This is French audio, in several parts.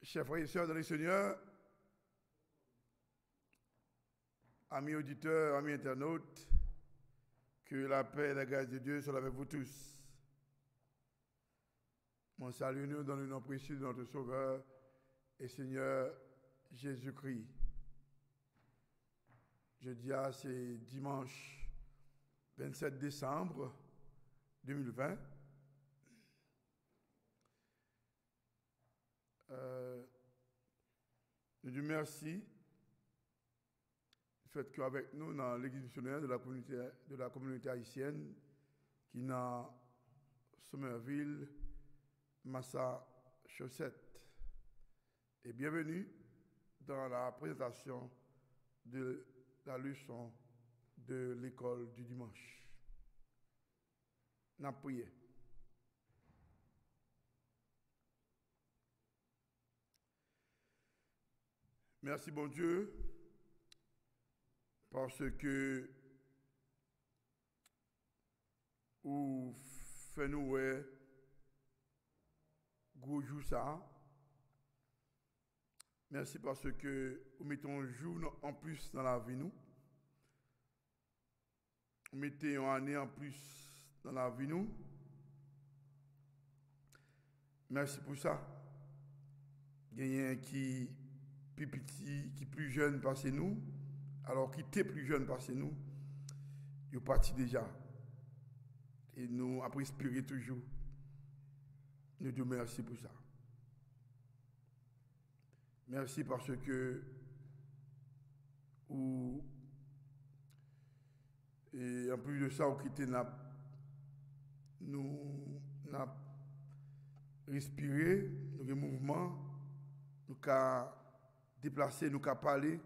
Chers frères et sœurs dans le Seigneur, amis auditeurs, amis internautes, que la paix et la grâce de Dieu soient avec vous tous. Mon salut nous dans le nom précieux de notre Sauveur et Seigneur Jésus-Christ. Jeudi, c'est dimanche 27 décembre 2020. Nous Dieu merci du fait qu'avec nous dans l'église missionnaire de la communauté haïtienne qui est dans Somerville, Massachusetts. Et bienvenue dans la présentation de la leçon de l'école du dimanche. N'a prié. Merci bon Dieu, parce que vous faites nous gros jour ça. Merci parce que vous mettez un jour en plus dans la vie nous. Vous mettez une année en plus dans la vie nous. Merci pour ça. Il y a un qui plus petit, qui plus jeune par nous, alors qui était plus jeune par nous, il est parti déjà. Et nous avons inspiré toujours. Nous disons merci pour ça. Merci parce que et en plus de ça, on quitté nous respiré, nous avons mouvement, nous avons déplacé, nous avons parlé,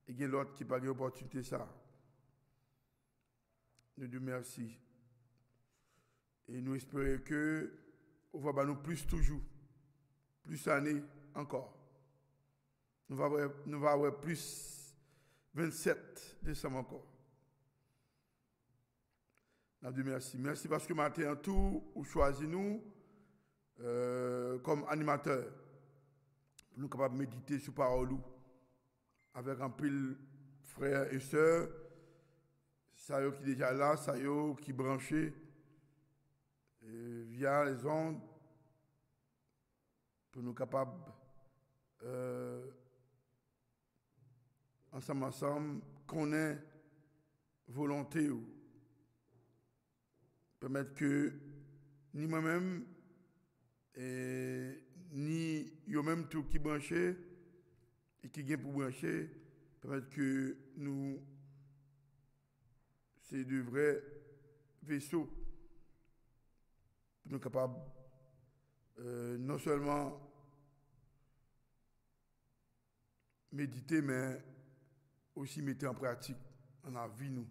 et il y a l'autre qui n'a pas l'opportunité ça. Nous disons merci. Et nous espérons que on va nous plus toujours, plus années encore. Nous allons avoir plus 27 décembre encore. Nous disons merci. Merci parce que matin en tout, vous choisissez nous comme animateurs. Pour nous capables de méditer sur parole avec un pile frères et sœurs, ça y est qui déjà là, ça y est qui branché via les ondes pour nous capables ensemble connaître volonté ou permettre que ni moi-même ni yo-même tout qui branché et qui vient pour brancher, permettre que nous, c'est de vrais vaisseaux, pour nous capables non seulement méditer, mais aussi mettre en pratique dans la vie nous.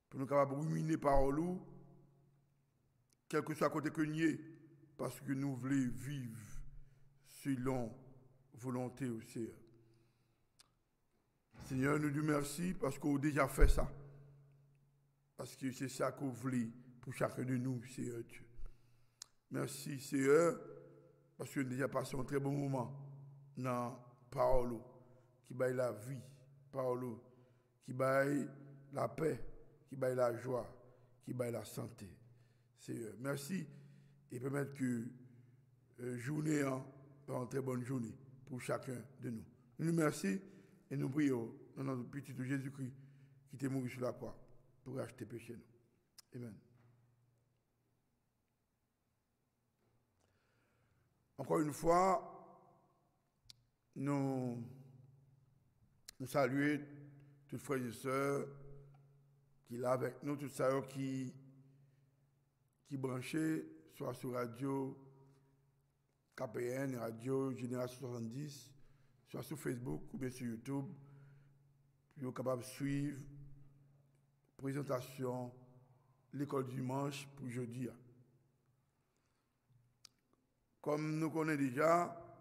Pour nous capables de ruminer parole ou, quel que soit à côté que nous y, parce que nous voulons vivre selon volonté au Seigneur. Seigneur, nous disons merci parce qu'on a déjà fait ça. Parce que c'est ça qu'on voulait pour chacun de nous, Seigneur Dieu. Merci, Seigneur, parce que nous avons déjà passé un très bon moment dans la parole qui baille la vie, parole qui baille la paix, qui baille la joie, qui baille la santé. Seigneur, merci et permettre que journée une très bonne journée pour chacun de nous. Nous nous remercions et nous prions dans notre petit Jésus-Christ qui est mort sur la croix pour acheter péché nous. Amen. Encore une fois, nous saluons tous les frères et sœurs qui sont là avec nous, tous ceux qui branchés, soit sur radio KPN, radio Génération 70, soit sur Facebook ou bien sur YouTube, pour être capable de suivre la présentation l'école du dimanche pour jeudi. Comme nous connaissons déjà,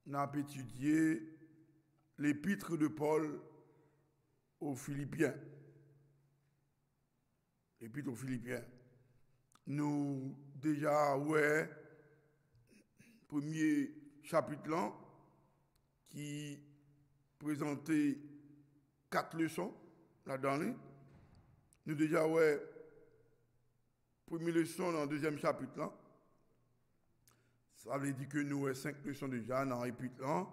nous avons étudié l'épître de Paul aux Philippiens. L'épître aux Philippiens. Nous déjà, premier chapitre là, qui présentait 4 leçons là-dedans. Nous déjà, ouais, première leçon dans le deuxième chapitre là. Ça veut dire que nous avons 5 leçons déjà dans le chapitre là.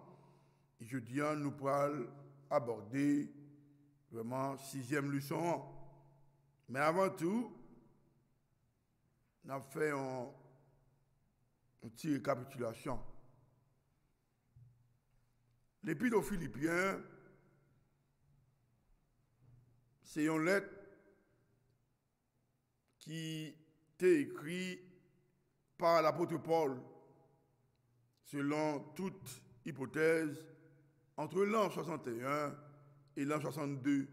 Et je dis, nous pourrons aborder vraiment 6e leçon. Mais avant tout, on a fait une petite récapitulation. L'Épître aux Philippiens, c'est une lettre qui était écrite par l'apôtre Paul, selon toute hypothèse, entre l'an 61 et l'an 62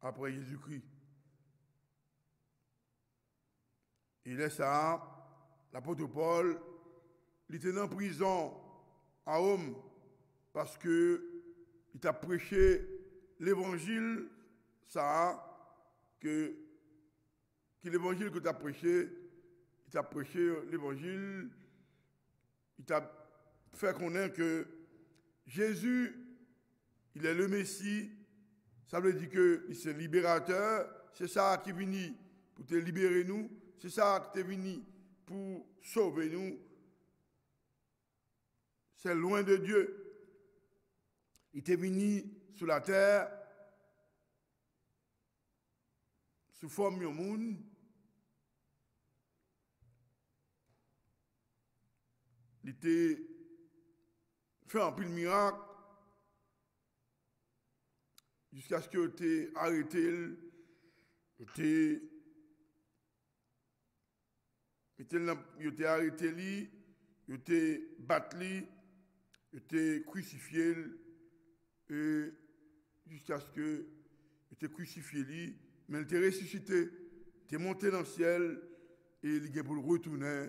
après Jésus-Christ. Il est ça, l'apôtre Paul, il était en prison à Rome parce qu'il a prêché l'évangile, ça, que l'évangile que tu as prêché, il t'a prêché l'évangile, il t'a fait connaître que Jésus, il est le Messie, ça veut dire que c'est libérateur, c'est ça qui est venu pour te libérer nous, c'est ça qui est venu pour sauver nous. C'est loin de Dieu. Il est venu sur la terre sous forme de monde. Il était fait un peu de miracle jusqu'à ce qu'il ait arrêté, il était arrêté, il était battu, il était crucifié, et jusqu'à ce qu'il était crucifié, mais il était ressuscité, il était monté dans le ciel, et il est pour le retourner,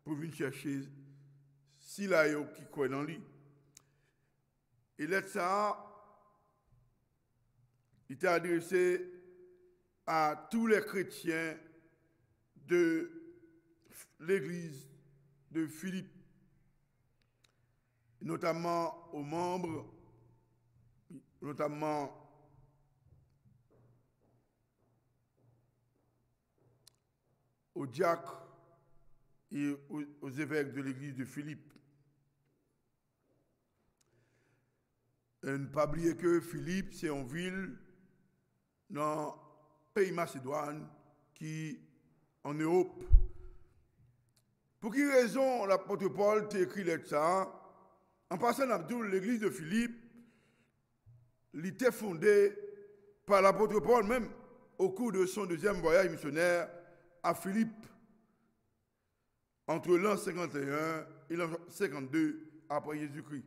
pour venir chercher s'il a qui croit dans lui. Et là, ça, il était adressé à tous les chrétiens de l'église de Philippe, notamment aux membres, notamment aux diacres et aux évêques de l'église de Philippe. Et ne pas oublier que Philippe, c'est une ville dans le pays Macédoine qui en Europe. Pour quelle raison l'apôtre Paul t'a écrit ça? En passant à l'église de Philippe, il était fondé par l'apôtre Paul même au cours de son deuxième voyage missionnaire à Philippe, entre l'an 51 et l'an 52 après Jésus-Christ.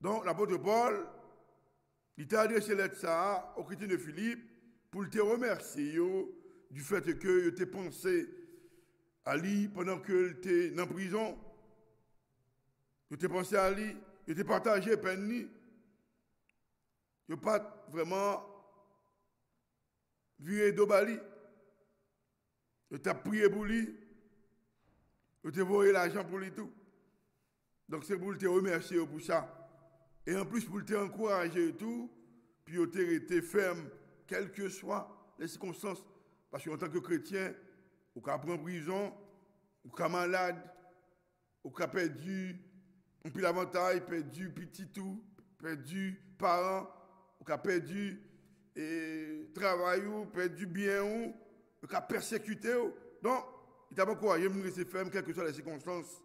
Donc l'apôtre Paul, il t'a adressé ça aux chrétiens de Philippe pour te remercier du fait que tu as pensé à lui pendant que tu étais en prison. Tu as pensé à lui, tu as partagé peine. Tu n'as pas vraiment viré d'Obali. Tu as prié pour lui. Tu as volé l'argent pour lui tout. Donc c'est pour te remercier pour ça. Et en plus pour te encourager et tout, puis tu as été ferme, quelles que soient les circonstances. Parce qu'en tant que chrétien, ou qu'à prendre prison, ou qu'à malade, ou qu'à perdu, on peut l'avantage, perdu petit tout, perdu parents, ou qu'à perdu travail, ou perdu bien, ou qu'à persécuté. Donc, il t'a encouragé à me rester ferme, quelles que soient les circonstances,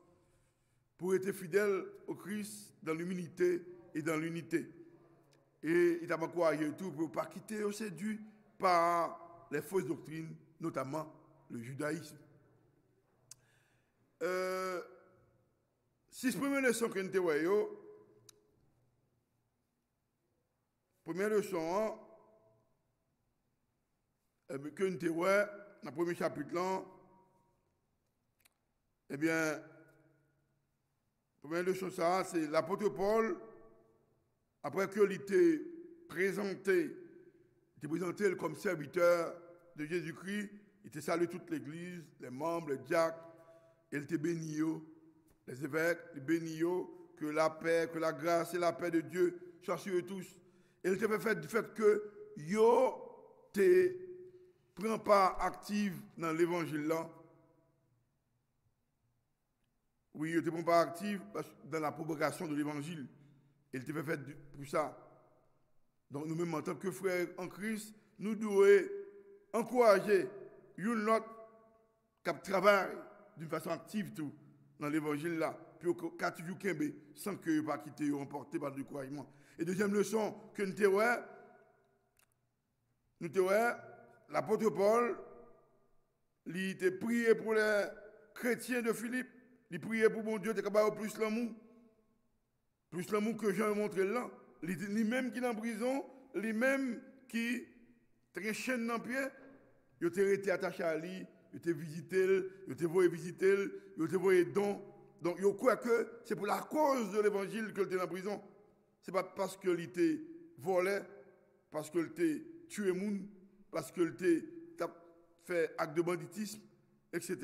pour être fidèle au Christ dans l'humilité et dans l'unité. Et il t'a encouragé tout pour ne pas quitter séduit par les fausses doctrines, notamment le judaïsme. 6 premières leçons que nous avons. Première leçon que nous avons, dans le premier chapitre là, eh bien, première leçon, ça, c'est l'apôtre Paul, après qu'il était présenté comme serviteur de Jésus-Christ, il était salué toute l'église, les membres, les diacres, et il était béni. les évêques, les béniots, que la paix, que la grâce et la paix de Dieu soient sur eux tous. Et il te fait du fait que yo te prend part active dans l'évangile là. Oui, yo te prend part active dans la propagation de l'évangile. Et il te fait pour ça. Donc nous-mêmes en tant que frères en Christ, nous devons encourager une autre qui travaille d'une façon active tout dans l'évangile là, puis qu'à toujours kembe sans que pas quitter ou emporté par le découragement. Et deuxième leçon que nous avons, l'apôtre Paul, il était prié pour les chrétiens de Philippe, il priait pour mon Dieu, il était capable plus l'amour que Jean a montré là. Lui-même qui est en prison, lui-même qui très chaîne dans le pied, il était attaché à lui, il était visité, il était voyé visiter, il était voyé don. Donc, il croit que c'est pour la cause de l'évangile qu'il était en prison. Ce n'est pas parce qu'il était volé, parce qu'il était tué moun, parce qu'il était fait acte de banditisme, etc.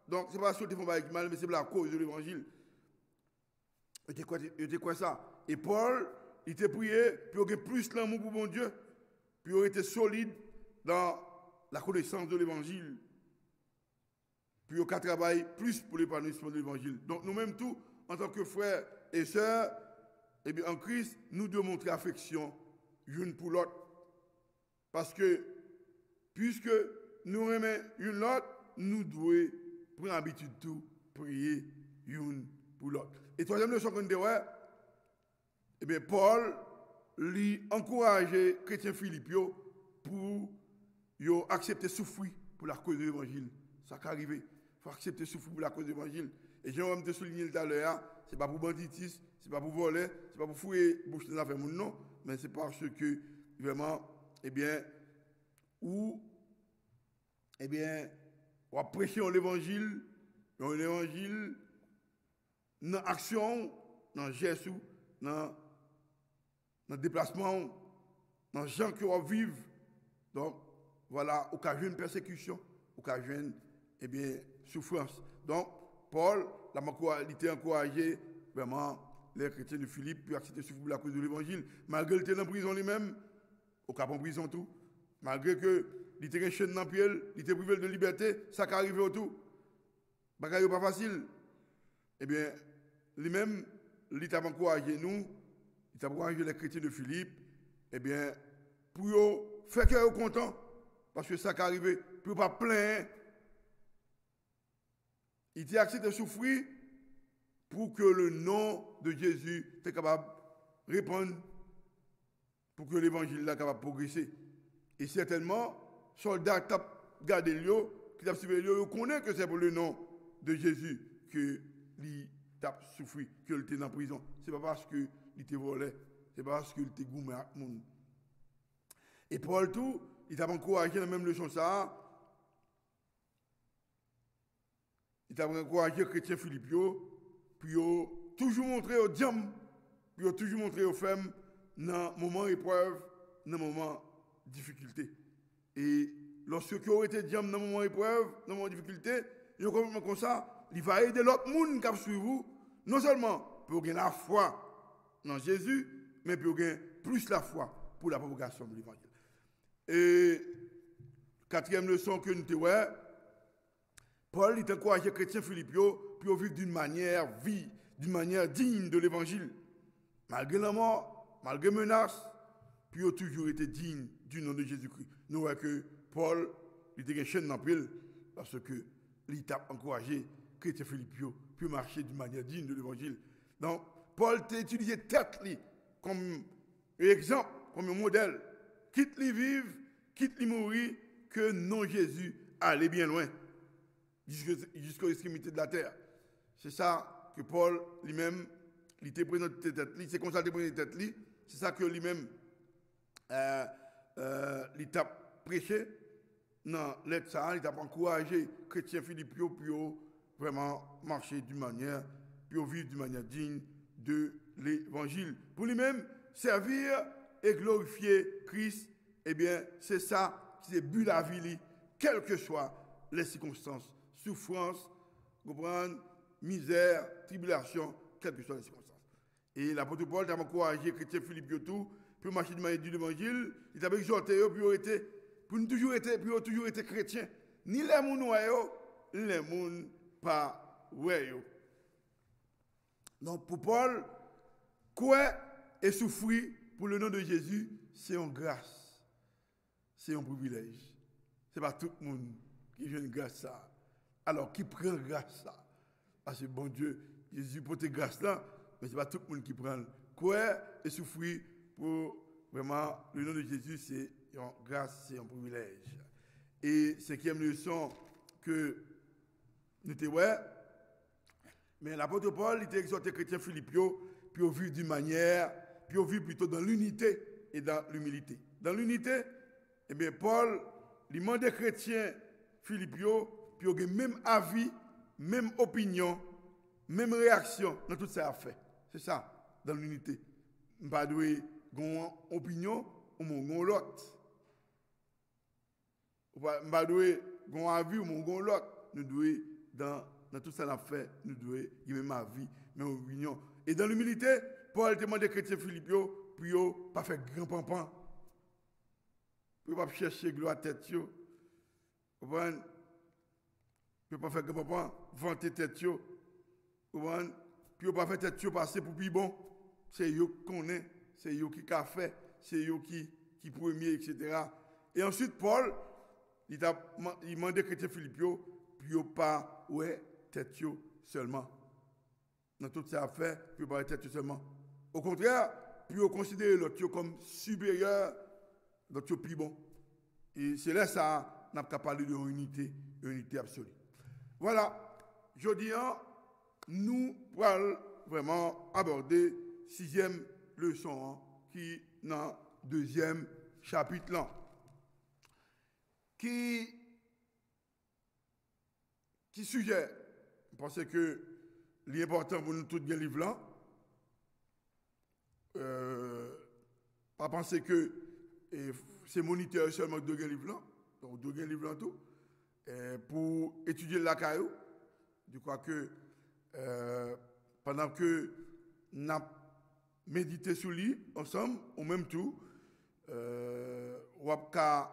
Donc, ce n'est pas parce qu'il était fait mal, mais c'est pour la cause de l'évangile. Il était quoi ça? Et Paul, il était prié, puis il avait plus l'amour pour mon Dieu, puis il était solide dans la connaissance de l'évangile, puis il a travaillé plus pour l'épanouissement de l'évangile. Donc nous-mêmes tous, en tant que frères et sœurs, eh bien, en Christ, nous devons montrer affection l'une pour l'autre. Parce que, puisque nous aimons l'une l'autre, nous devons prendre l'habitude de prier l'une pour l'autre. Et troisième leçon qu'on dit, eh bien, Paul lui encourageait les chrétiens Philippe pour accepter souffrir pour la cause de l'évangile. Ça qui arrive. Il faut accepter souffrir pour la cause de l'évangile. Et j'ai envie de souligner tout à l'heure, ce n'est pas pour banditisme, ce n'est pas pour voler, ce n'est pas pour fouiller boucher des affaires, non, mais c'est parce que vraiment, eh bien, on prêcher l'évangile, dans l'action, dans le geste, dans le déplacement, dans les gens qui vivent. Donc, voilà, occasion de persécution, occasion eh bien, souffrance. Donc, Paul, il était encouragé vraiment les chrétiens de Philippe, puis accepter souffrir pour la cause de l'évangile. Malgré qu'il était en prison lui-même, au cap en prison tout, malgré que il était chaîne dans le pied, il était privé de liberté, ça qui arrive autour. Bagaille pas facile. Eh bien, lui-même, il t'a encouragé nous, il t'a encouragé les chrétiens de Philippe, eh bien, pour faire qu'ils soient contents, parce que ça qui arrive, pour pas plaindre. Il t'a accepté de souffrir pour que le nom de Jésus soit capable de répondre, pour que l'évangile soit capable de progresser. Et certainement, soldats qui ont gardé l'eau, qui ont suivi l'eau, connaissent que c'est pour le nom de Jésus que il a souffert, qu'il était en prison. Ce n'est pas parce qu'il était volé, ce n'est pas parce qu'il était gourmé à tout le monde. Et Paul tout, il t'a encouragé dans la même leçon ça. Il t'a encouragé les chrétiens Philippe, puis toujours montré aux diams, puis toujours montré aux femmes dans le moment épreuve, dans le moment difficulté. Et lorsque vous avez été diams dans le moment épreuve, dans le moment difficulté, ils ont comme ça, il va aider l'autre monde qui suit vous, non seulement pour gagner la foi dans Jésus, mais pour gagner plus la foi pour la propagation de l'évangile. Et quatrième leçon que nous avons, Paul il encourage les chrétiens Philippe pour vivre d'une manière digne de l'évangile. Malgré la mort, malgré les menaces, puis ils ont toujours été dignes du nom de Jésus-Christ. Nous voyons que Paul il était une chaîne dans le parce que il a encouragé les chrétiens Philippe pour marcher d'une manière digne de l'évangile. Donc, Paul a utilisé tête comme exemple, comme un modèle. Quitte les vivre, quitte les mourir, que non Jésus allait bien loin, jusqu'aux extrémités de la terre. C'est ça que Paul lui-même, il était présenté tête, c'est comme ça qu'il était présenté tête, c'est ça que lui-même, il a prêché. Non, l'aide ça, il a encouragé chrétiens Philippe pour vraiment marcher d'une manière, pour vivre d'une manière digne de l'évangile. Pour lui-même, servir et glorifier Christ, eh bien, c'est ça qui est but de la vie, quelles que soient les circonstances, souffrance, comprendre, misère, tribulation, quelles que soient les circonstances. Et l'apôtre Paul t'a encouragé les chrétiens Philippe tout, pour marcher devant l'évangile, il t'a exhorté pour nous toujours été chrétiens. Ni les gens noirs, ni les gens pas ouais. Donc pour Paul, quoi et souffrir pour le nom de Jésus, c'est une grâce. C'est un privilège. Ce n'est pas tout le monde qui vient de grâce ça. Alors, qui prend grâce ça? Parce que bon Dieu, Jésus porte grâce là, mais ce n'est pas tout le monde qui prend. Quoi et souffrir pour vraiment le nom de Jésus, c'est une grâce, c'est un privilège. Et cinquième leçon que nous avons, mais l'apôtre Paul, il a exhorté les chrétiens philippiens, puis au vu d'une manière, puis au vu plutôt dans l'unité et dans l'humilité. Dans l'unité, eh bien, Paul, il demande aux chrétiens philippiens, puis au même avis, même opinion, même réaction dans tout ça à faire. C'est ça, dans l'unité. Pas de une opinion ou mon l'autre. Pas de une avis ou mon l'autre. Nous devons, dans tout ça à faire, nous devons y même avis, même opinion. Et dans l'humilité, Paul demande aux chrétiens philippiens, puis pas faire grand pampan. Puis pas chercher gloire à tête. Vous ne pouvez pas faire grand pampan, vanter tête. Puis pas faire tête passer pour plus bon. C'est eux qui connaissent, c'est eux qui a fait, c'est eux qui premier, etc. Et ensuite, Paul, il demande aux chrétiens philippiens, puis pas ouais, tête seulement. Dans toute cette affaire, puis pas tête seulement. Au contraire, puis considérer l'autre comme supérieur, l'autre plus bon. Et c'est là ça, n'a pas parlé de unité absolue. Voilà, je dis, nous allons vraiment aborder sixième leçon qui est dans le deuxième chapitre là. Qui suggère, je pense que l'important pour nous tous bien livre là, pas penser que c'est moniteur seulement de deux livres là, donc deux livres là tout, pour étudier la caillou. Je crois que pendant que nous avons médité sur lui ensemble, au même tout, on va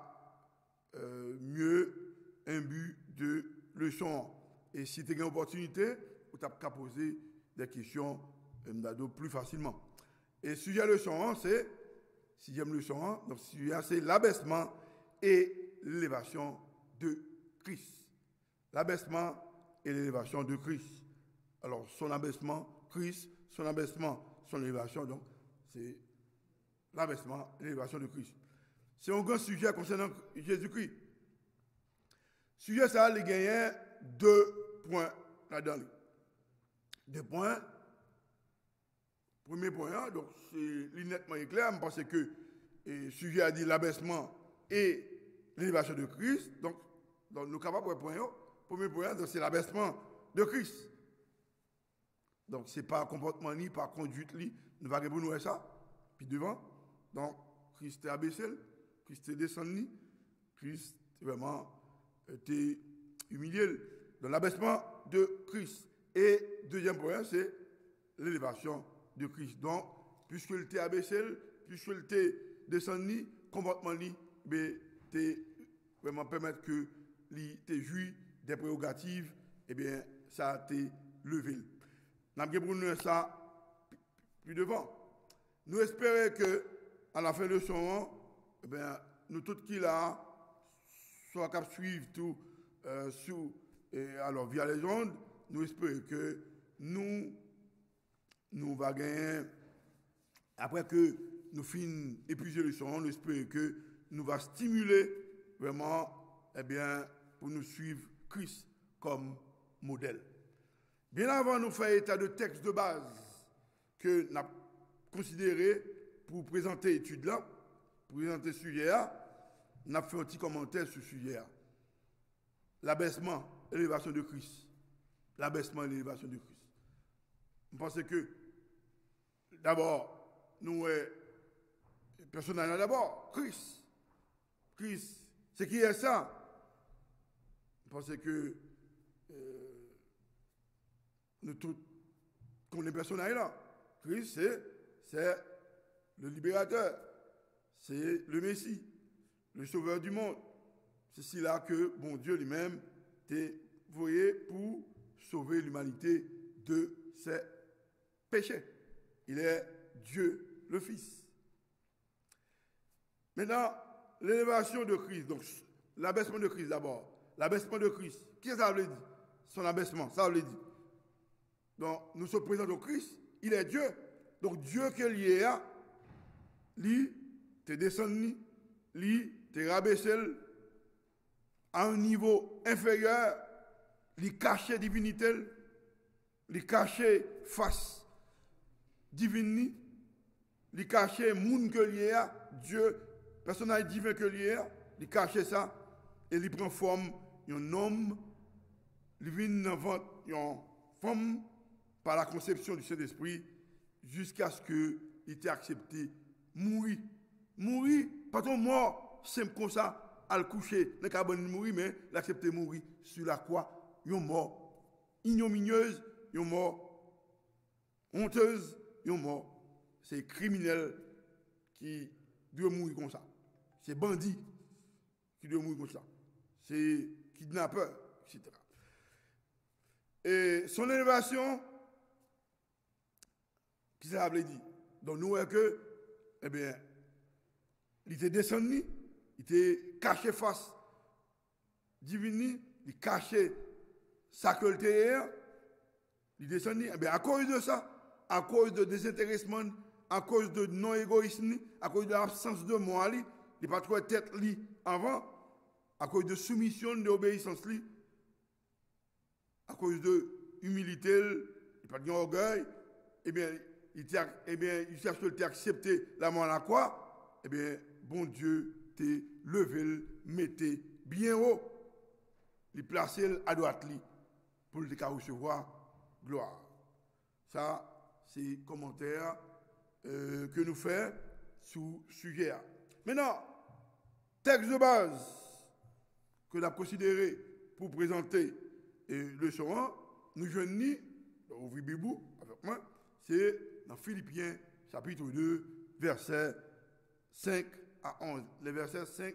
mieux un but de leçon. Et si tu as une opportunité, tu as poser des questions plus facilement. Et sujet leçon, c'est sixième leçon, donc c'est l'abaissement et l'élévation de Christ. L'abaissement et l'élévation de Christ. Alors, son abaissement, Christ, son abaissement, son élévation, donc, c'est l'abaissement et l'élévation de Christ. C'est un grand sujet concernant Jésus-Christ. Sujet, ça, il y a 2 points là-dedans. 2 points. Premier point, donc, c'est nettement clair, parce que le sujet a dit l'abaissement et l'élévation de Christ. Donc nous sommes capables de point. Premier point, c'est l'abaissement de Christ. Donc, ce n'est pas comportement ni pas conduite, nous allons répondre à ça. Puis devant, donc, Christ est abaissé, Christ est descendu, Christ vraiment été humilié. Donc, l'abaissement de Christ. Et deuxième point, c'est l'élévation de Christ. Donc, puisqu'il était abaissé, puisqu'il était descendu, comportement vraiment permettre que te jouit des prérogatives, eh bien, ça a été levé. Nous avons ça plus devant. Nous espérons que, à la fin de ce moment, eh bien, nous tous qui là, soit capables de suivre tout alors via les ondes, nous espérons que nous va gagner, après que nous finissons épuiser le son, nous espérons que nous va stimuler vraiment, eh bien, pour nous suivre Christ comme modèle. Bien avant de nous faire état de texte de base que nous avons considéré pour présenter l'étude là, pour présenter ce sujet là, nous avons fait un petit commentaire sur ce sujet là. L'abaissement et l'élévation de Christ. L'abaissement et l'élévation de Christ. Je pense que d'abord, nous, personnellement d'abord, Christ. Christ, c'est qui est ça? Je pense que nous tous connaissons personnage là. Christ, c'est le libérateur, c'est le Messie, le sauveur du monde. C'est cela que bon Dieu lui-même t'a envoyé pour sauver l'humanité de ses péchés. Il est Dieu le Fils. Maintenant, l'élévation de Christ, donc l'abaissement de Christ d'abord. L'abaissement de Christ, qu'est-ce que ça veut dire? Son abaissement, ça veut dire. Donc, nous sommes présents au Christ, il est Dieu. Donc, Dieu qui est lié à, lui, t'es descendu, lui, t'es rabaissé à un niveau inférieur, lui caché divinité, lui caché face divine, lui caché monde que lié à, Dieu, personnage divin que lié à, lui caché ça, et lui prend forme d'un homme, lui vient dans ventre d'une femme par la conception du Saint-Esprit jusqu'à ce qu'il ait accepté mourir. Mourir, pas ton mort, simple comme ça, à le coucher, dans le carbone mourir, mais l'accepter mourir sur la croix, une mort ignominieuse, une mort honteuse, une mort. C'est criminel qui doit mourir comme ça. C'est bandit qui doit mourir comme ça. C'est kidnappeur, etc. Et son élévation, qui ça veut dire? Donc nous voyons que, eh bien, il était descendu, il était caché face divine, il caché sa culture, il est descendu. Eh bien, à cause de ça, à cause de désintéressement, à cause de non-égoïsme, à cause de l'absence de moi, il n'a pas trouvé tête li avant, à cause de soumission, d'obéissance li, à cause de humilité, il n'a pas d'orgueil, eh bien, il cherche à accepter la mort à la croix, eh bien, bon Dieu t'a levé, mettez bien haut, il placé à droite pour le recevoir gloire. Ça, c'est le commentaire que nous faisons sur ce sujet. Maintenant, texte de base que nous avons considéré pour présenter le son, nous jeunes, ouvrez Bibou avec moi, c'est dans Philippiens chapitre 2, versets 5 à 11. Les versets 5,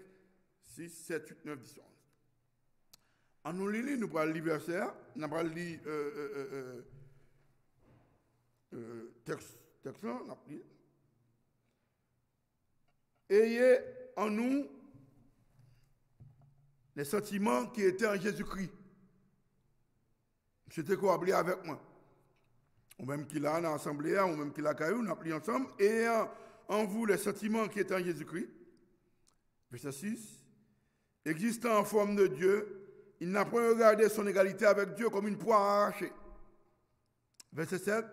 6, 7, 8, 9, 10, 11. En nous lisant, nous allons lire les versets, nous allons lire texte, nous allons lire. Ayez en nous les sentiments qui étaient en Jésus-Christ. C'était quoi oublier avec moi? Ou même qu'il a dans l'assemblée, ou même qu'il a caillou, nous appelons ensemble. Et en vous les sentiments qui étaient en Jésus-Christ. Verset 6. Existant en forme de Dieu, il n'a point regardé son égalité avec Dieu comme une proie arrachée. Verset 7.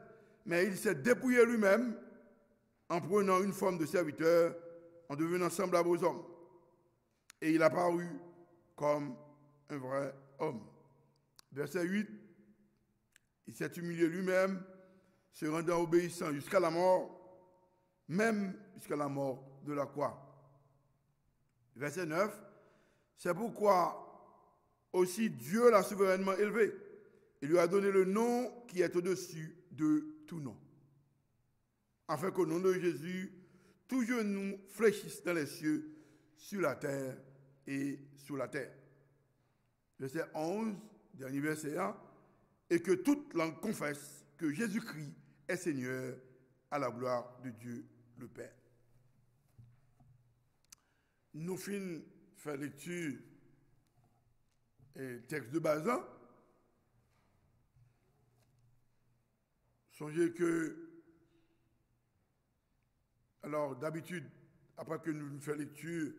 Mais il s'est dépouillé lui-même en prenant une forme de serviteur, en devenant semblable aux hommes. Et il a paru comme un vrai homme. Verset 8. Il s'est humilié lui-même, se rendant obéissant jusqu'à la mort, même jusqu'à la mort de la croix. Verset 9. C'est pourquoi aussi Dieu l'a souverainement élevé. Il lui a donné le nom qui est au-dessus de tout nom. Afin qu'au nom de Jésus, tout genou fléchisse dans les cieux, sur la terre et sous la terre. Verset 11, dernier verset 1. Et que toute langue confesse que Jésus-Christ est Seigneur à la gloire de Dieu le Père. Nous finissons faire lecture et texte de base. Songez que, alors d'habitude, après que nous faisons lecture,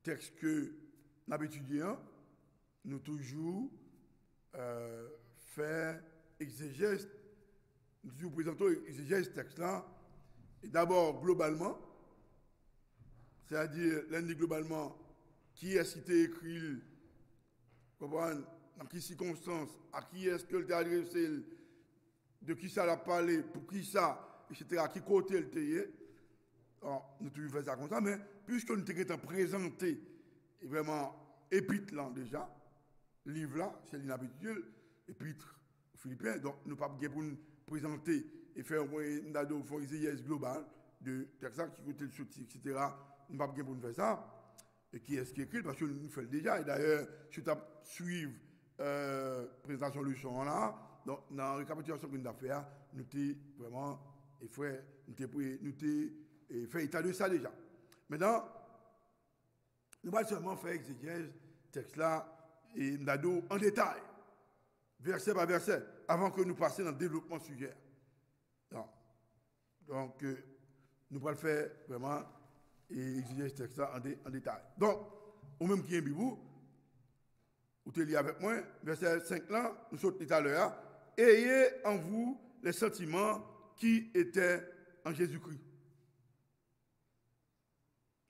texte que nous avons étudié, nous toujours faire exégèse, nous présentons exégèse texte-là, et d'abord globalement, c'est-à-dire, lundi globalement, qui est-ce qui t'a écrit, dans quelles circonstances, à qui est-ce que t'a adressé, de qui ça l'a parlé, pour qui ça, etc., à qui côté le t'a. Alors, nous toujours fait ça comme ça, mais puisque nous t'avons présenté, et vraiment, épître là déjà, livre là, c'est l'inhabituel, épître Philippiens. Donc, nous ne pouvons pas pour nous présenter et faire un exégèse global de texte qui coûte le soutien, etc. Nous ne pouvons pas pour nous faire ça. Et qui est-ce qui écrit? Parce que nous faisons déjà. Et d'ailleurs, je vais suivre la présentation de leçon là. Donc, dans la récapitulation que nous avons fait, nous avons vraiment fait état de ça déjà. Maintenant, nous allons seulement faire exégèse texte là et nous en détail, verset par verset, avant que nous passions dans le développement sujet. Donc, nous allons faire vraiment exégèse texte là en détail. Donc, au même qui est Bibou, vous te lisez avec moi, verset 5 là, nous sommes tout à l'heure, ayez en vous les sentiments qui étaient en Jésus-Christ.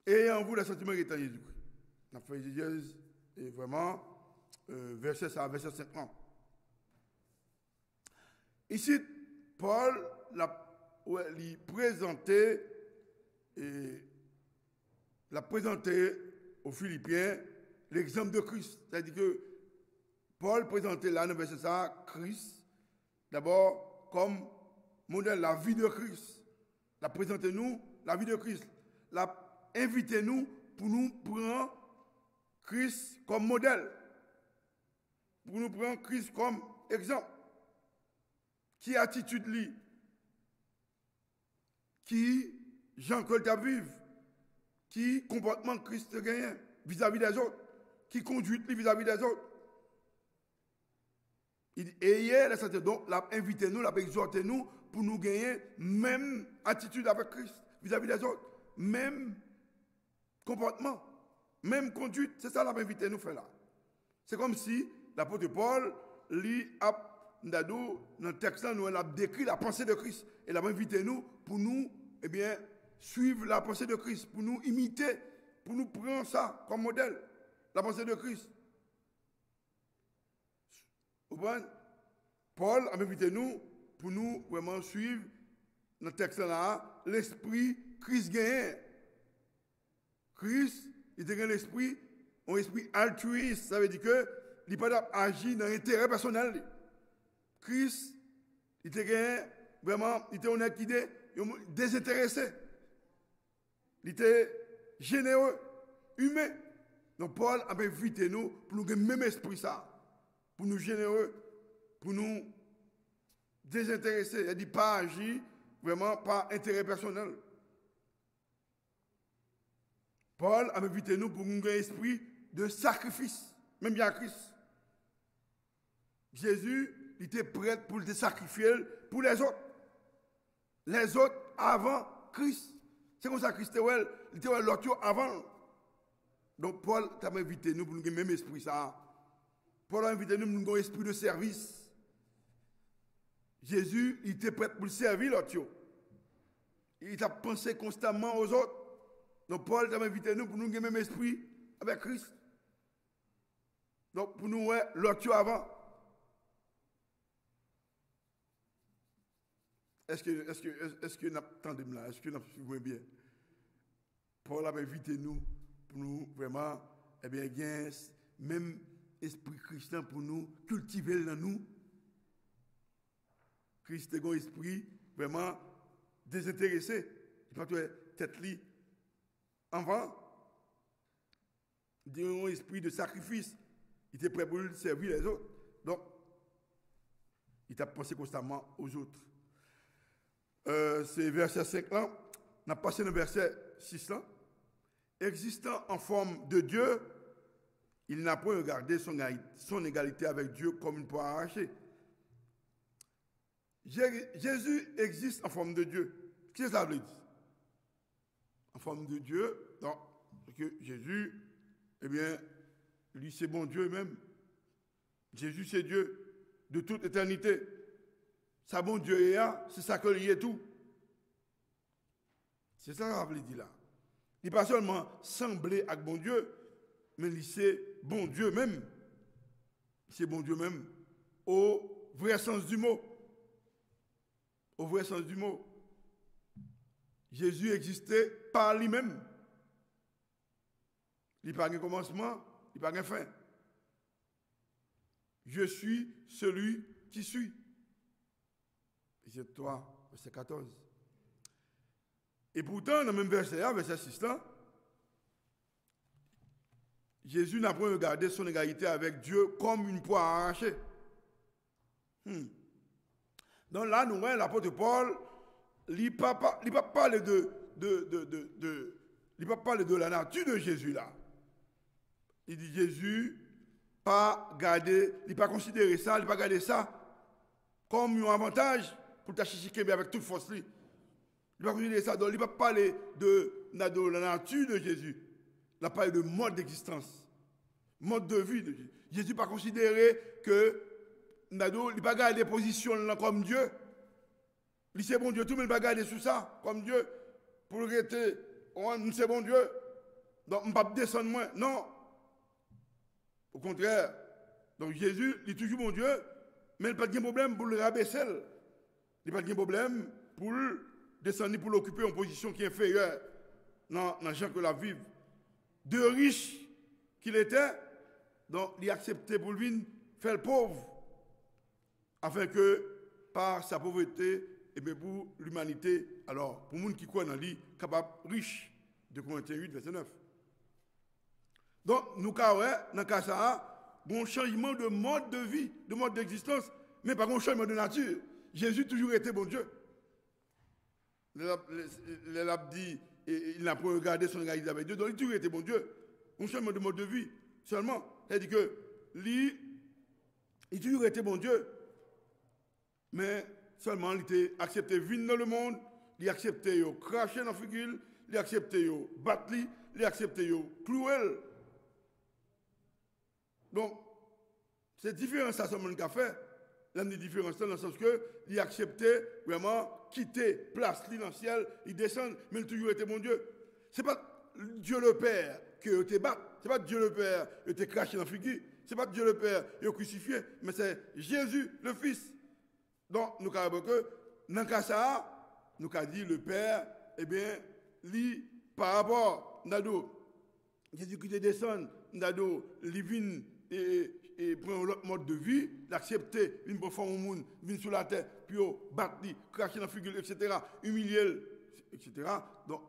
Ayez en vous les sentiments qui étaient en Jésus-Christ. On a fait exégèse et vraiment, verset 5 là. Ici, Paul l'a présenté aux Philippiens l'exemple de Christ. C'est-à-dire que Paul présentait là, dans le verset ça, Christ, d'abord comme modèle, la vie de Christ. La présentez-nous, la vie de Christ. La invitez-nous pour nous prendre Christ comme modèle. Pour nous prendre Christ comme exemple. Qui attitude lui? Qui Jean-Claude t'a vive? Qui comportement Christ gagne vis-à-vis des autres? Qui conduit lui vis-à-vis des autres? Et la santé, donc, invitez-nous, exhortez-nous pour nous gagner même attitude avec Christ vis-à-vis des autres. Même comportement, même conduite. C'est ça l'a invité nous faire là. C'est comme si l'apôtre Paul, lui, dans le texte là, nous a décrit la pensée de Christ. Et l'a invité nous pour nous, eh bien, suivre la pensée de Christ, pour nous imiter, pour nous prendre ça comme modèle, la pensée de Christ. Paul a invité nous pour nous vraiment suivre dans le texte là, l'esprit Christ gagne. Christ, il a un esprit altruiste. Ça veut dire que il n'a pas agi dans l'intérêt personnel. Christ, il était vraiment, il était honnête, il était désintéressé. Il était généreux, humain. Donc Paul a invité nous pour nous avoir le même esprit ça. Pour nous généreux, pour nous désintéresser. Il a dit pas agir vraiment par intérêt personnel. Paul a invité nous pour nous avoir un esprit de sacrifice, même bien Christ. Jésus, il était prêt pour le sacrifier pour les autres. Les autres avant Christ. C'est comme ça que Christ était l'autre avant. Donc Paul t'a invité nous pour nous avoir le même esprit ça. Paul a invité nous pour nous avoir un esprit de service. Jésus, il était prêt pour servir l'autre. Il a pensé constamment aux autres. Donc Paul t'a invité nous pour nous avoir le même esprit avec Christ. Donc pour nous, l'autre avant. Est-ce que nous attendons là? Est-ce que nous suivons bien? Paul a invité nous pour nous vraiment, eh bien, gagner même esprit chrétien pour nous cultiver dans nous. Christ est un esprit vraiment désintéressé. Il n'a pas tête li avant. Il a un esprit de sacrifice. Il était prêt pour servir les autres. Donc, il a pensé constamment aux autres. C'est verset 5 là. On a passé dans verset 6 là. Existant en forme de Dieu, il n'a pas regardé son égalité avec Dieu comme une poire arrachée. Jésus existe en forme de Dieu. Qu'est-ce que ça veut dire? En forme de Dieu, non. Parce que Jésus, eh bien, lui c'est bon Dieu même. Jésus c'est Dieu de toute éternité. Ça bon Dieu est là, c'est ça que lui est tout. C'est ça que ça veut dire là. Il n'est pas seulement semblé avec bon Dieu, mais il c'est bon Dieu même. C'est bon Dieu même au vrai sens du mot. Au vrai sens du mot. Jésus existait par lui-même. Il n'y a pas de commencement, il n'y a pas de fin. Je suis celui qui suis. Éphésiens 3, verset 14. Et pourtant, dans le même verset, verset 6, là, Jésus n'a pas regardé son égalité avec Dieu comme une poire arrachée. Donc là, nous voyons l'apôtre Paul, il ne va pas parler il va parler de la nature de Jésus là. Il dit Jésus, pas garder, il n'a pas considéré ça, il n'a pas garder ça comme un avantage pour t'achichiquer avec toute force. Il n'a pas considéré ça, donc il va parler de la nature de Jésus. Il a parlé de mode d'existence, mode de vie de Jésus. Jésus n'a pas considéré que il n'a pas gardé position là comme Dieu. Il c'est bon Dieu, tout le monde va garder sous ça comme Dieu. Pour le rester, c'est bon Dieu. Donc, on ne va pas descendre moins. Non. Au contraire. Donc, Jésus, il est toujours bon Dieu, mais il n'a pas de problème pour le rabaisser. Il n'a pas de problème pour descendre, pour l'occuper en position qui est inférieure dans les gens que la vivent. De riche qu'il était, donc, il a accepté pour lui faire le pauvre. Afin que, par sa pauvreté, et bien pour l'humanité, alors, pour les gens qui croient dans lui, capable riche, de Corinthiens 8, verset 9. Donc, nous, dans le cas ça, un changement de mode de vie, de mode d'existence, mais pas un changement de nature. Jésus a toujours été bon Dieu. Il a dit, il n'a pas regardé son égalité avec Dieu, donc il a toujours été bon Dieu. Un changement de mode de vie, seulement. C'est-à-dire que, lui, il a toujours été bon Dieu. Mais seulement, il a accepté de vivre dans le monde, il a accepté de cracher dans la figure, il a accepté de battre, il a accepté de clouer. Donc, c'est différent ça, ce monde qu'a fait. Là, il y a une différence dans le sens que il a accepté vraiment quitter place dans le ciel, il descend, mais il a toujours été bon Dieu. Ce n'est pas Dieu le Père qui a été battu, ce n'est pas Dieu le Père qui a été craché dans la figure, ce n'est pas Dieu le Père qui a crucifié, mais c'est Jésus le Fils. Donc, nous avons que, dans le cas ça, nous avons dit le Père, eh bien, lui, par rapport à Jésus qui descend, il vient et prend l'autre mode de vie, l'accepter, il prend forme au monde, il vient sur la terre, puis il battre, cracher dans la figure, etc., humilier, etc. Donc,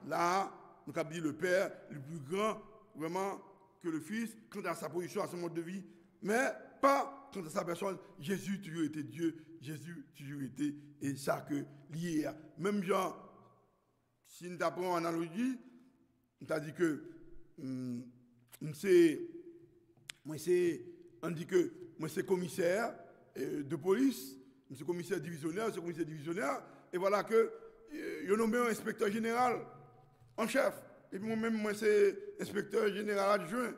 là, nous avons dit le Père, le plus grand, vraiment, que le Fils, quant à sa position, à son mode de vie, mais pas quant à sa personne. Jésus a toujours été Dieu, Jésus a toujours été, et ça que lié à. Même genre, si nous apprenons en analogie, on a dit que, on dit que moi c'est commissaire de police, c'est commissaire divisionnaire, et voilà que il y a nommé un inspecteur général en chef, et puis moi-même, moi c'est inspecteur général adjoint.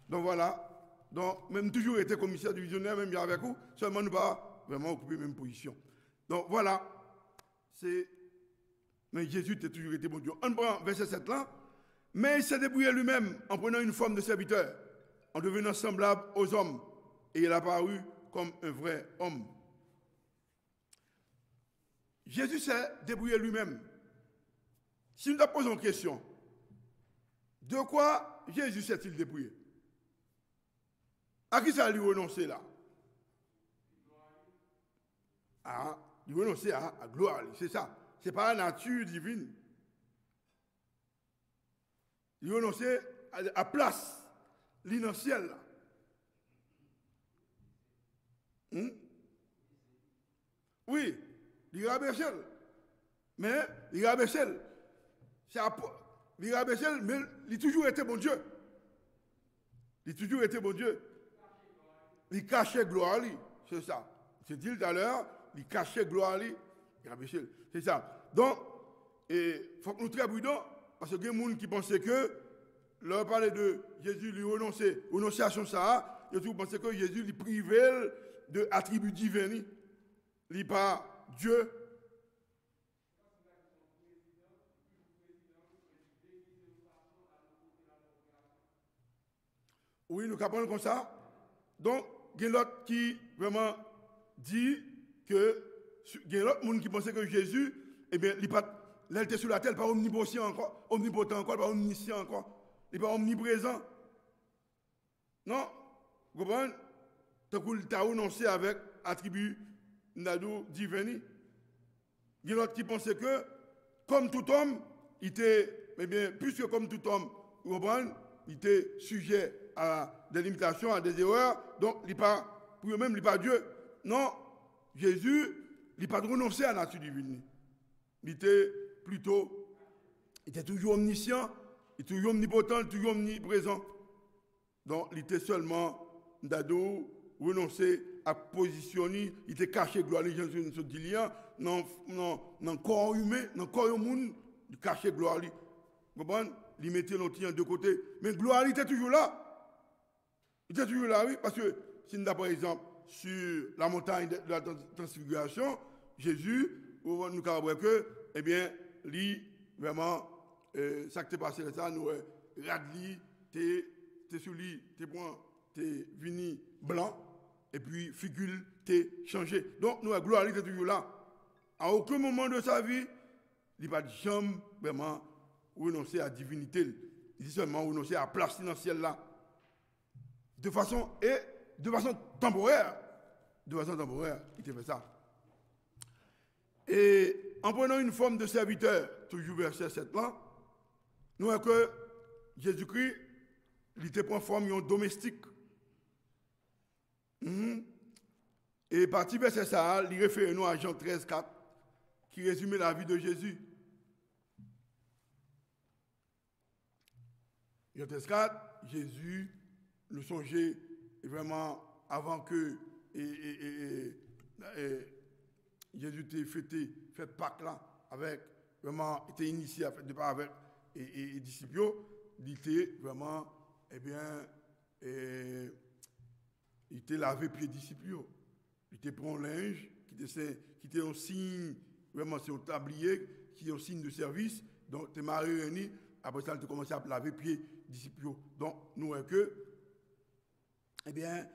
Donc voilà. Donc, même toujours été commissaire divisionnaire, même avec vous, seulement nous pas vraiment occuper la même position. Donc voilà, mais Jésus a toujours été bon Dieu. On prend verset 7 là, mais il s'est débrouillé lui-même en prenant une forme de serviteur, en devenant semblable aux hommes, et il a apparu comme un vrai homme. Jésus s'est débrouillé lui-même. Si nous te posons une question, de quoi Jésus s'est-il débrouillé? À qui ça lui renoncer là? Ah, il renoncer à gloire, c'est ça. Ce n'est pas la nature divine. Il renoncer à place, l'initiale là. Oui, il rabaisse. Mais il rabaisse. Il rabaisse, mais il a toujours été bon Dieu. Il a toujours été bon Dieu. Il cachait gloire, c'est ça. C'est dit tout à l'heure, il cachait gloire, c'est ça. Donc, il faut que nous soyons très prudents, parce qu'il y a des gens qui pensaient que, leur parler de Jésus lui renoncer à son ça, ils ont pensé que Jésus lui privait de attributs divins. Il n'est pas Dieu. Oui, nous comprenons comme ça. Donc, il y a l'autre qui vraiment dit que, il y a l'autre monde qui pensait que Jésus, eh bien, il était sur la terre, pas omnipotent encore, pas omniscient encore, il n'est pas omniprésent. Non, vous comprenez? Tant qu'il t'a renoncé avec attribut divin. Il y a l'autre qui pensait que, comme tout homme, il était, eh bien, puisque comme tout homme, vous comprenez, il était sujet à des limitations, à des erreurs, donc pour eux-mêmes, il n'est pas Dieu. Non, Jésus, il n'a pas renoncé à la nature divine. Il était plutôt, il était toujours omniscient, il était toujours omnipotent, il était toujours omniprésent. Donc, il était seulement d'ado, renoncer à positionner, il était caché gloire, les gens se disent, dans le corps humain, dans le corps humain, il cachait gloire. Vous comprenez? Il mettait l'autre de côté. Mais gloire, il était toujours là. Il était toujours là, oui, parce que si nous, par exemple, sur la montagne de la transfiguration, Jésus, nous avons que, eh bien, lui, vraiment, ça qui est passé là, nous, radli, t'es sur lui, t'es point, t'es venu blanc, et puis figure, t'es changé. Donc, nous, la gloire, il était toujours là. À aucun moment de sa vie, il n'a pas jamais vraiment renoncer à la divinité. Il dit seulement renoncer à la place dans le ciel là. De façon temporaire. De façon temporaire, il te fait ça. Et en prenant une forme de serviteur, toujours verset 7 là, nous voyons que Jésus-Christ, il te prend forme de domestique. Et parti verset ça, il réfère nous à Jean 13, 4, qui résume la vie de Jésus. Jean 13, 4, Jésus, le songeait vraiment avant que Jésus t'ait fait Pâques là, avec vraiment, était initié à faire départ avec les disciples, il était vraiment, eh bien, il était lavé pieds disciples. Il était pris un linge, qui était un signe, vraiment c'est un tablier, qui est un signe de service. Donc, tu es marié réuni, après ça, tu commences à laver pieds disciples. Donc, nous voyons que, eh bien,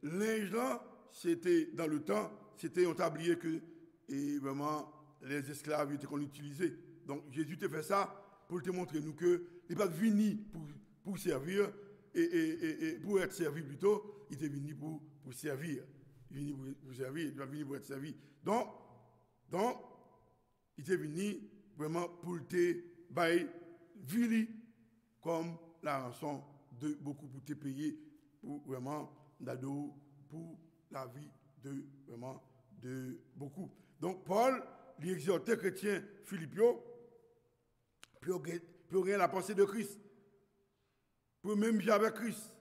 linge là, c'était dans le temps, c'était un tablier que, et vraiment, les esclaves étaient qu'on utilisait. Donc, Jésus te fait ça pour te montrer nous que, il n'est pas venu pour servir, et pour être servi plutôt, il est venu pour servir. Il est venu pour servir, il est venu pour être servi. Donc, il est venu vraiment pour te bailler vili comme la rançon de beaucoup pour te payer pour vraiment d'ado pour la vie de vraiment de beaucoup. Donc, Paul, il exhortait chrétien Philippio pour rien la pensée de Christ. Pour même vivre avec Christ.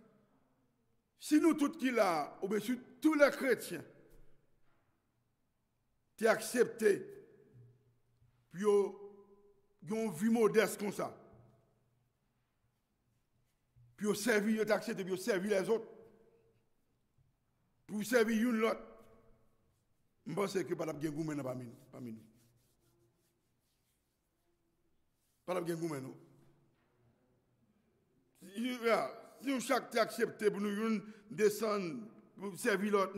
Si nous tous qui là, ou bien sur tous les chrétiens, tu accepté, puis ils ont une vie modeste comme ça, puis ils servi, ils accepté, puis ils servi les autres, pour servir une l'autre, je pense que pas de gourmet parmi nous. Pas de gourmet, non. Si chaque accepté pour nous descendre, pour servir l'autre,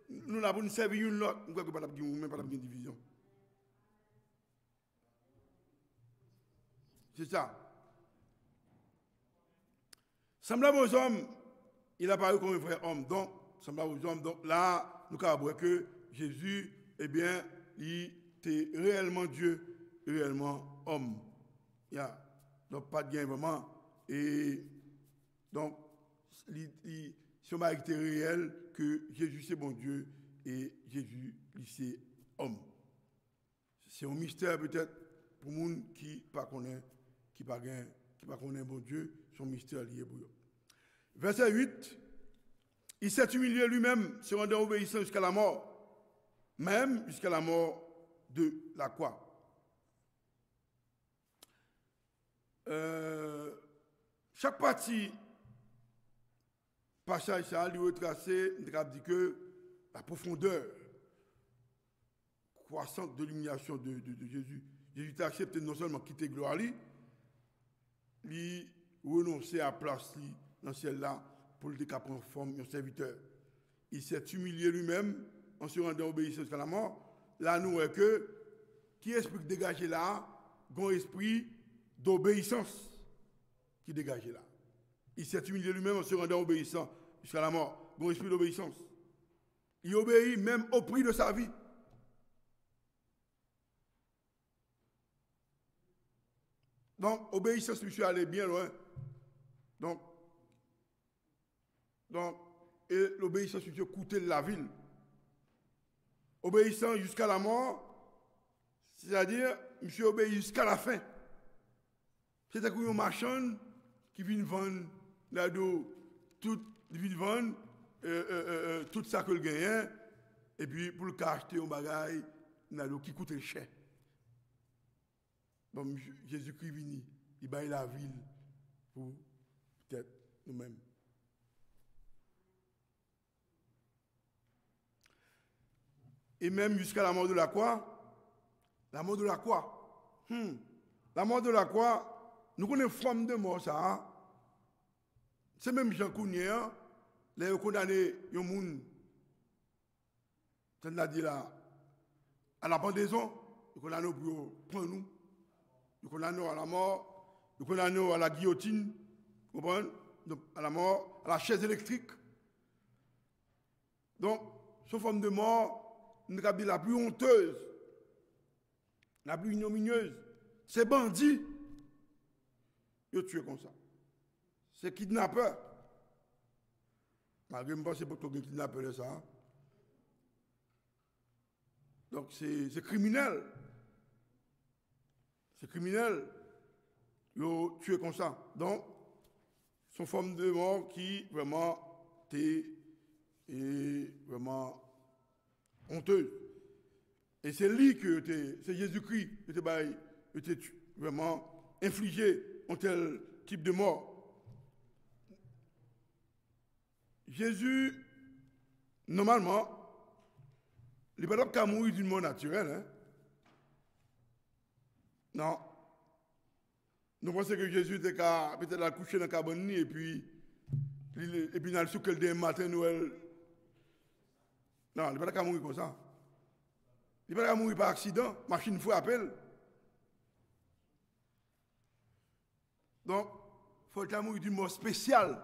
nous avons servir une l'autre, nous ne pouvons pas de division. C'est ça. Semblable aux hommes, il a paru comme un vrai homme. Donc, semblable aux hommes, donc là, nous avons vu que Jésus, eh bien, il était réellement Dieu, réellement homme. Donc, pas de gain vraiment. Et donc, son mari était réel que Jésus c'est bon Dieu et Jésus c'est homme. C'est un mystère peut-être pour les gens qui ne connaissent pas bon Dieu, son mystère lié pour eux. Verset 8, il s'est humilié lui-même, se rendant obéissant jusqu'à la mort, même jusqu'à la mort de la croix. Chaque partie, passage ça, lui retracer, il dit que la profondeur croissante de l'humiliation de Jésus. Jésus t'a accepté non seulement quitter gloire, il renoncer à place dans celle-là pour le prendre forme de serviteur. Il s'est humilié lui-même en se rendant obéissant jusqu'à la mort. Là, nous voyons que qui esprit dégagé là, un esprit d'obéissance qui dégage là. Il s'est humilié lui-même en se rendant obéissant jusqu'à la mort. Bon esprit d'obéissance. Il obéit même au prix de sa vie. Donc, obéissance, monsieur, allait bien loin. Donc, et l'obéissance, monsieur, coûtait la ville. Obéissant jusqu'à la mort, c'est-à-dire, monsieur obéit jusqu'à la fin. C'est un coup marchand qui vient vendre là-dedans tout, tout ça que le gagne, et puis pour le acheter un bagage qui coûte cher. Bon, Jésus-Christ vient, il baille la ville pour peut-être nous-mêmes. Et même jusqu'à la mort de la croix, la mort de la croix, la mort de la croix, nous connaissons une forme de mort, ça. Hein? C'est même Jean Counier, les condamnés, il y a un monde, c'est-à-dire là, à la pendaison, nous condamnons pour prendre nous, nous condamnons à la mort, nous condamnons à la guillotine, vous comprenez? Donc, à la mort, à la chaise électrique. Donc, cette forme de mort, nous avons dit la plus honteuse, la plus ignominieuse, c'est bandits, ils tuent comme ça. C'est kidnappeur. Malgré que je pense que c'est pour que kidnappeur ça. Hein? Donc c'est criminel. C'est criminel. Ils tuent comme ça. Donc, c'est une forme de mort qui vraiment est vraiment honteuse. Et c'est lui que c'est Jésus-Christ qui était vraiment infligé un tel type de mort. Jésus, normalement, il n'est pas qu'à mourir d'une mort naturelle. Hein? Non. Nous pensons que Jésus était peut-être à coucher dans la cabane et puis dans le souk le matin, Noël. Non, il n'est pas qu'à mourir comme ça. Il n'est pas qu'à mourir par accident, machine frappe. Donc, il faut qu'il mourir d'une mort spéciale.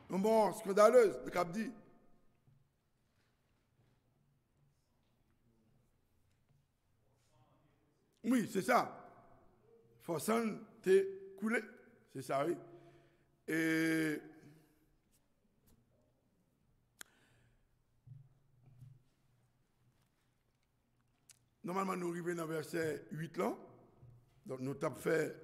Une mort scandaleuse, le cap dit. Oui, c'est ça. Forçant t'es coulé. C'est ça, oui. Et normalement, nous arrivons dans le verset 8 là. Donc, nous avons fait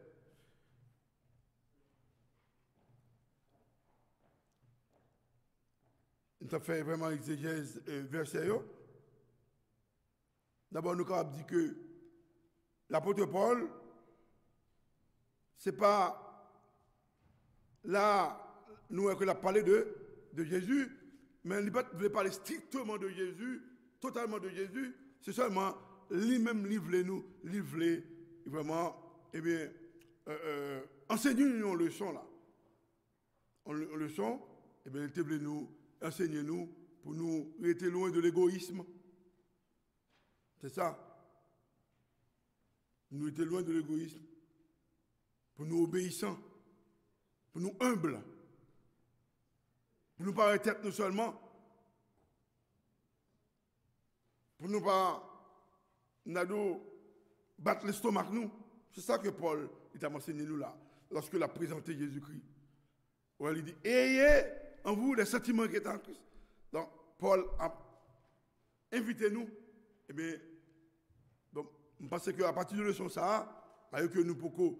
vraiment exégèse verset. D'abord, nous avons dit que l'apôtre Paul, c'est pas là, nous avons parlé de Jésus, mais il ne veut pas parler strictement de Jésus, totalement de Jésus, c'est seulement lui-même livrer vraiment, eh bien, enseignez-nous une leçon là. Une leçon, eh bien, il voulait nous enseigner-nous pour nous rester loin de l'égoïsme. C'est ça. Nous étions loin de l'égoïsme, pour nous obéissants, pour nous humbles, pour nous pas tête nous seulement, pour nous pas battre l'estomac nous. C'est ça que Paul a enseigné nous là, lorsqu'il a présenté Jésus-Christ. Où il dit, ayez en vous les sentiments qui sont en Christ. Donc, Paul a invité nous, eh bien, parce qu'à partir de leçon ça, alors que nous pouvons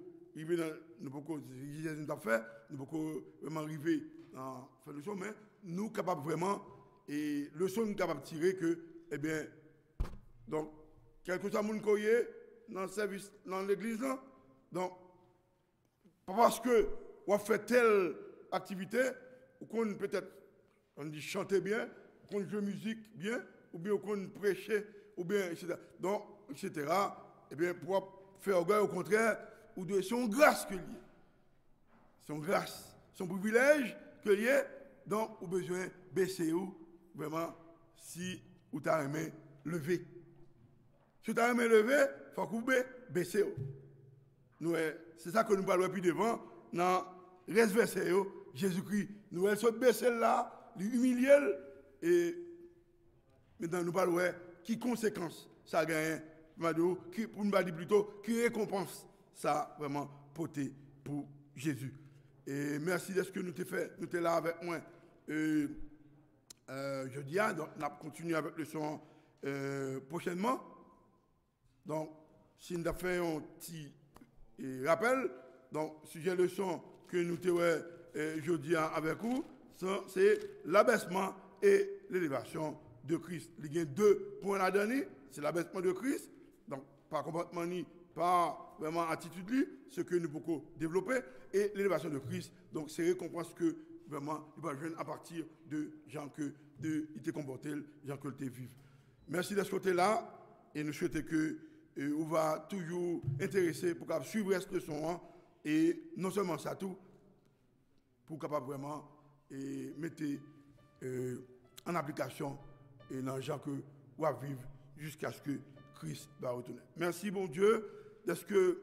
vraiment arriver à faire leçon, mais nous capables vraiment, et leçon nous capables de tirer que, eh bien, donc, quelque chose moun koye dans le service, dans l'église, donc, pas parce que on fait telle activité, ou qu'on peut-être, on dit chanter bien, qu'on joue musique bien, ou bien qu'on prêche, ou bien, etc. Donc, etc. Eh bien, pour faire orgueil, au contraire, ou de son grâce que lié. Son grâce, son privilège que lié, donc, ou besoin de baisser ou, vraiment, si ou t'as aimé lever. Si tu as aimé lever, il faut couper, baisser ou. C'est ça que nous parlons plus devant, dans reste verset, Jésus-Christ, nous allons baisser là, l'humilier, et maintenant nous parlons qui conséquences ça gagne pour nous dire plutôt, qui récompense ça vraiment porté pour Jésus. Et merci de ce que nous t'ai fait, nous t'es là avec moi. Jeudi, donc on va continuer avec le son prochainement. Donc, si nous avons fait un petit rappel, donc, sujet de leçon que nous t'avons jeudi avec vous, c'est l'abaissement et l'élévation de Christ. Il y a 2 points à donner, c'est l'abaissement de Christ, donc par comportement ni par vraiment attitude, ce que nous pouvons développer, et l'élévation de Christ, donc c'est récompense que vraiment il va jouer à partir de gens que il était comporté, gens que il vivre. Merci de ce côté-là, et nous souhaitons que on va toujours intéresser pour suivre ce leçon, et non seulement ça tout, pour capable vraiment mettre en application et dans les gens que on va vivre jusqu'à ce que Christ va retourner. Merci bon Dieu de ce que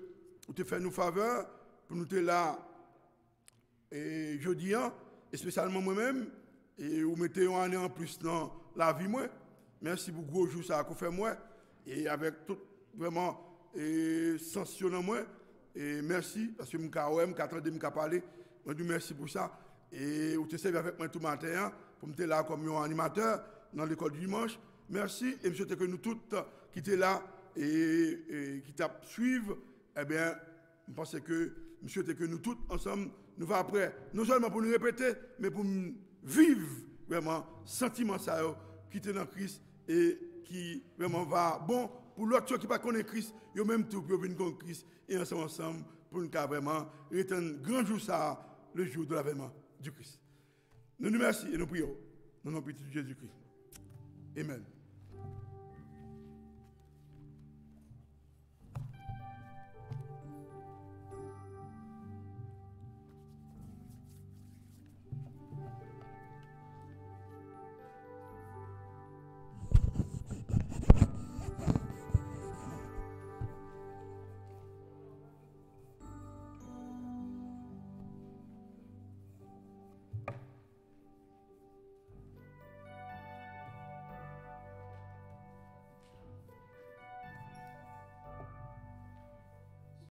vous te fait nous faveur pour nous être là et jeudi, et spécialement moi-même, et vous mettez un année en plus dans la vie moi. Merci pour gros jour ça qu'on fait moi, et avec tout vraiment sanctionnant moi. Et merci parce que je suis parler. Je dis merci pour ça. Et vous te servez avec moi tout matin pour me être là comme un animateur dans l'école du dimanche. Merci. Et je souhaite que nous tous qui étaient là et qui t'a suivre, eh bien, je pense que je souhaite que nous tous ensemble, nous va après, non seulement pour nous répéter, mais pour vivre vraiment sentiment ça qui est dans Christ et qui vraiment va bon pour l'autre qui ne connaît pas Christ, ils ont même tout pour venir connaître Christ et ensemble pour nous vraiment retenir grand jour ça, le jour de l'avènement du Christ. Nous nous remercions et nous prions dans le nom de Jésus-Christ. Amen.